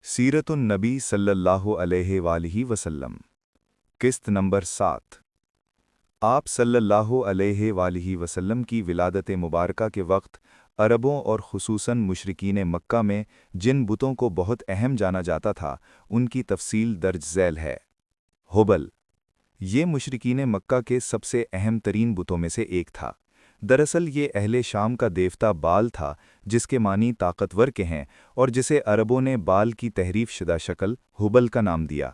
सीरतुन नबी सल्लल्लाहु अलैहि वालिहि वसल्लम। किस्त नंबर 7। आप सल्लल्लाहु अलैहि वालिहि वसल्लम की विलादत मुबारका के वक्त अरबों और खुसूसन मुशरिकीन मक्का में जिन बुतों को बहुत अहम जाना जाता था उनकी तफसील दर्ज झैल है। हुबल ये मुशरिकीन मक्का के सबसे अहम तरीन बुतों में से एक था। दरअसल ये अहले शाम का देवता बाल था, जिसके मानी ताकतवर के हैं और जिसे अरबों ने बाल की तहरीफ शुदा शक्ल हुबल का नाम दिया।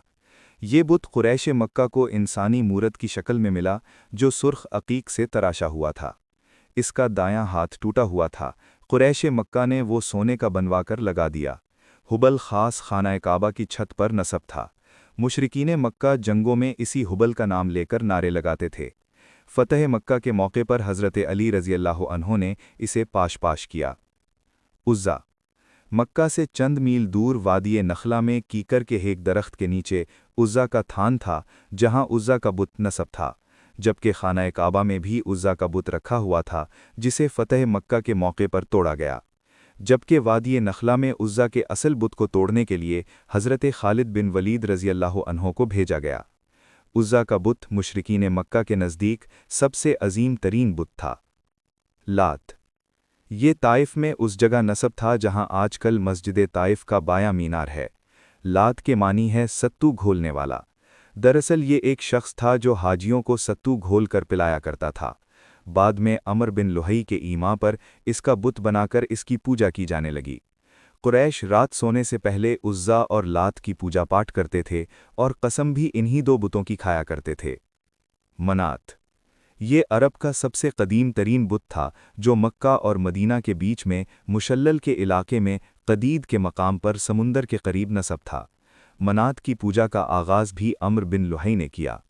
ये बुत कुरैश मक्का को इंसानी मूरत की शक्ल में मिला जो सुर्ख अकीक से तराशा हुआ था। इसका दायां हाथ टूटा हुआ था। कुरैश मक्का ने वो सोने का बनवाकर लगा दिया। हुबल खास खाना काबा की छत पर नसब था। मुशरिकीन मक्का जंगों में इसी हुबल का नाम लेकर नारे लगाते थे। फ़तह मक्का के मौके पर हज़रत अली रज़ियल्लाहु अन्हु ने इसे पाश किया। उज़्ज़ा मक्का से चंद मील दूर वादिये नखला में कीकर के एक दरख्त के नीचे उज़्ज़ा का थान था, जहां उज़्ज़ा का बुत नसब था, जबकि खाना काबा में भी उज़्ज़ा का बुत रखा हुआ था, जिसे फ़तह मक्का के मौके पर तोड़ा गया। जबकि वादिये नखला में उज़्ज़ा के असल बुत को तोड़ने के लिए हज़रत खालिद बिन वलीद रज़ियल्लाहु अन्हु को भेजा गया। उज़्ज़ा का बुत मुशरिकीन मक्का के नज़दीक सबसे अजीम तरीन बुत था। लात ये ताइफ में उस जगह नसब था जहां आजकल मस्जिद ताइफ का बायां मीनार है। लात के मानी है सत्तू घोलने वाला। दरअसल ये एक शख्स था जो हाजियों को सत्तू घोल कर पिलाया करता था। बाद में अमर बिन लुहई के ईमा पर इसका बुत बनाकर इसकी पूजा की जाने लगी। कुरैश रात सोने से पहले उज़्ज़ा और लात की पूजा पाठ करते थे और कसम भी इन्हीं दो बुतों की खाया करते थे। मनात ये अरब का सबसे कदीम तरीन बुत था जो मक्का और मदीना के बीच में मुशल्लल के इलाके में कदीद के मकाम पर समुंदर के करीब नसब था। मनात की पूजा का आगाज़ भी अमर बिन लुहई ने किया।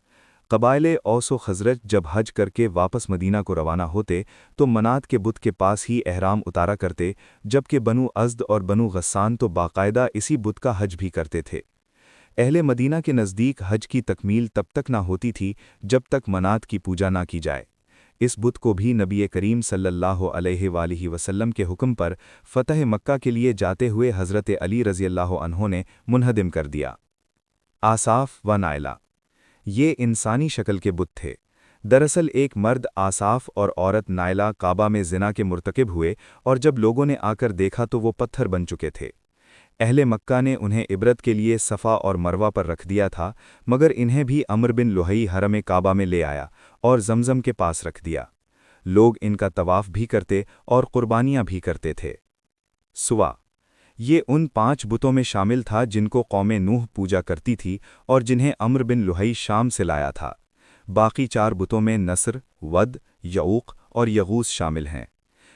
कबाइले औस व खज़रज जब हज करके वापस मदीना को रवाना होते तो मनात के बुत के पास ही एहराम उतारा करते, जबकि बनु अज़द और बनु गस्सान तो बाकायदा इसी बुत का हज भी करते थे। अहले मदीना के नज़दीक हज की तकमील तब तक ना होती थी जब तक मनात की पूजा ना की जाए। इस बुत को भी नबी करीम सल्लल्लाहु अलैहि वालिहि वसल्लम के हुक्म पर फ़तह मक्का के लिए जाते हुए हज़रत अली रज़ियल्लाहु अन्हु ने मुनहदिम कर दिया। आसाफ व नायला ये इंसानी शक्ल के बुत थे। दरअसल एक मर्द आसाफ और औरत नायला काबा में ज़िना के मुर्तकिब हुए और जब लोगों ने आकर देखा तो वो पत्थर बन चुके थे। अहले मक्का ने उन्हें इबरत के लिए सफ़ा और मरवा पर रख दिया था, मगर इन्हें भी अमर बिन लुहई हरम काबा में ले आया और जमजम के पास रख दिया। लोग इनका तवाफ़ भी करते और कुर्बानियाँ भी करते थे। सुवा ये उन 5 बुतों में शामिल था जिनको कौमे नूह पूजा करती थी और जिन्हें अमर बिन लुहई शाम से लाया था। बाकी 4 बुतों में नस्र, वद, यऊक और यगूस शामिल हैं।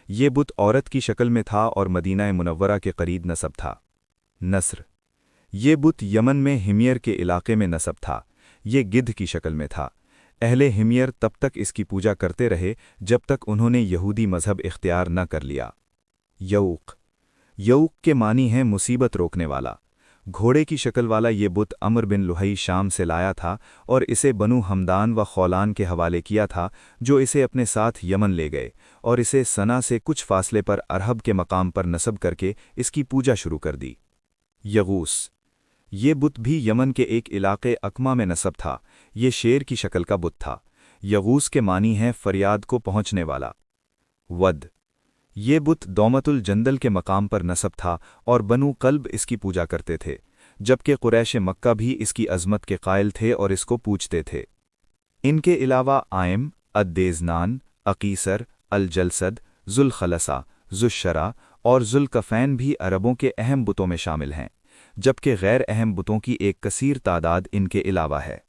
ये बुत औरत की शक्ल में था और मदीना मुनव्वरा के करीब नसब था। नस्र ये बुत यमन में हिमियर के इलाके में नसब था। ये गिद्ध की शक्ल में था। अहले हिमियर तब तक इसकी पूजा करते रहे जब तक उन्होंने यहूदी मज़हब इख्तियार न कर लिया। यऊक यऊक के मानी है मुसीबत रोकने वाला। घोड़े की शक्ल वाला ये बुत अमर बिन लुहई शाम से लाया था और इसे बनु हमदान व खौलान के हवाले किया था, जो इसे अपने साथ यमन ले गए और इसे सना से कुछ फासले पर अरहब के मकाम पर नसब करके इसकी पूजा शुरू कर दी। यगूस ये बुत भी यमन के एक इलाके अकमा में नसब था। ये शेर की शक्ल का बुत था। यगूस के मानी है फरियाद को पहुँचने वाला। वद ये बुत दौमतुल जंदल के मकाम पर नसब था और बनु कल्ब इसकी पूजा करते थे, जबकि कुरैश मक्का भी इसकी अज़मत के कायल थे और इसको पूजते थे। इनके अलावा आयम, अद्देजनान, अकीसर, अल-जलसद, ज़ुल-खलसा, ज़ुश्शरा और ज़ुल-कफ़ैन भी अरबों के अहम बुतों में शामिल हैं, जबकि गैर अहम बुतों की एक कसीर तादाद इनके अलावा है।